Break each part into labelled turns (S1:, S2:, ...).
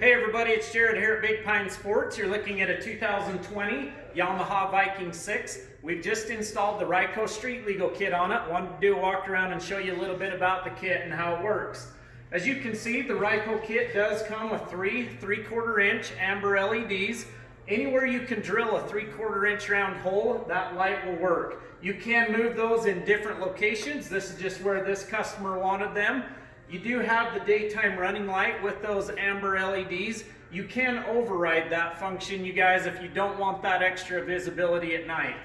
S1: Hey everybody, it's Jared here at Big Pine Sports. You're looking at a 2020 Yamaha Viking 6. We've just installed the Ryco Street Legal kit on it. Wanted to do a walk around and show you a little bit about the kit and how it works. As you can see, the Ryco kit does come with three 3/4 inch amber LEDs. Anywhere you can drill a 3/4 inch round hole, that light will work. You can move those in different locations. This is just where this customer wanted them. You do have the daytime running light with those amber LEDs. You can override that function, you guys, if you don't want that extra visibility at night.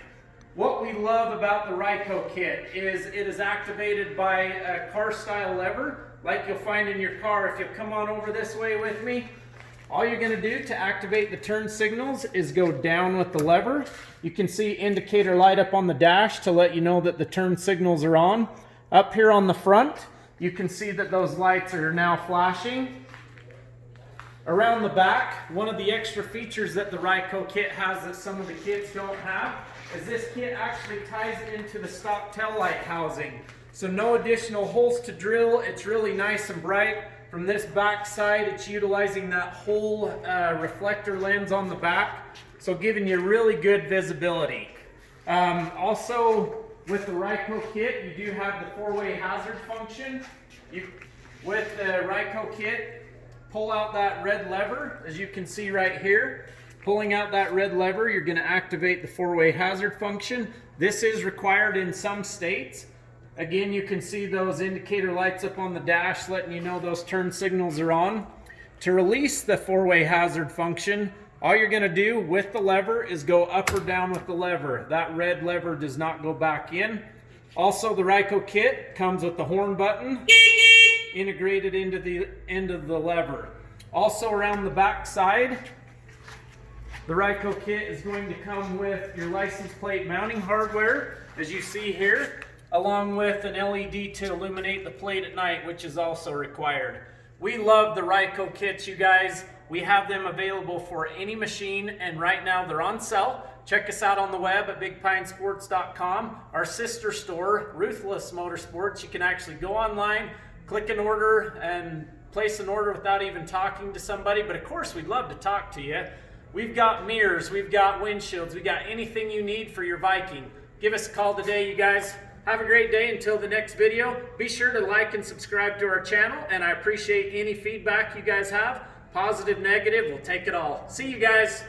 S1: What we love about the Ryco kit is it is activated by a car style lever, like you'll find in your car. If you'll come on over this way with me, all you're gonna do to activate the turn signals is go down with the lever. You can see indicator light up on the dash to let you know that the turn signals are on. Up here on the front, you can see that those lights are now flashing. Around the back, one of the extra features that the Ryco kit has that some of the kits don't have is this kit actually ties into the stock tail light housing. So no additional holes to drill. It's really nice and bright. From this back side, it's utilizing that whole reflector lens on the back, so giving you really good visibility. Also, with the Ryco kit, you do have the 4-way hazard function. With the Ryco kit, pull out that red lever, as you can see right here. Pulling out that red lever, you're going to activate the 4-way hazard function. This is required in some states. Again, you can see those indicator lights up on the dash letting you know those turn signals are on. To release the 4-way hazard function, all you're going to do with the lever is go up or down with the lever. That red lever does not go back in. Also, the Ryco kit comes with the horn button integrated into the end of the lever. Also, around the back side, the Ryco kit is going to come with your license plate mounting hardware, as you see here, along with an LED to illuminate the plate at night, which is also required. We love the Ryco kits, you guys. We have them available for any machine, and right now they're on sale. Check us out on the web at bigpinesports.com. Our sister store, Ruthless Motorsports, you can actually go online, click an order, and place an order without even talking to somebody. But of course, we'd love to talk to you. We've got mirrors, we've got windshields, we've got anything you need for your Viking. Give us a call today, you guys. Have a great day until the next video. Be sure to like and subscribe to our channel, and I appreciate any feedback you guys have. Positive, negative, we'll take it all. See you guys.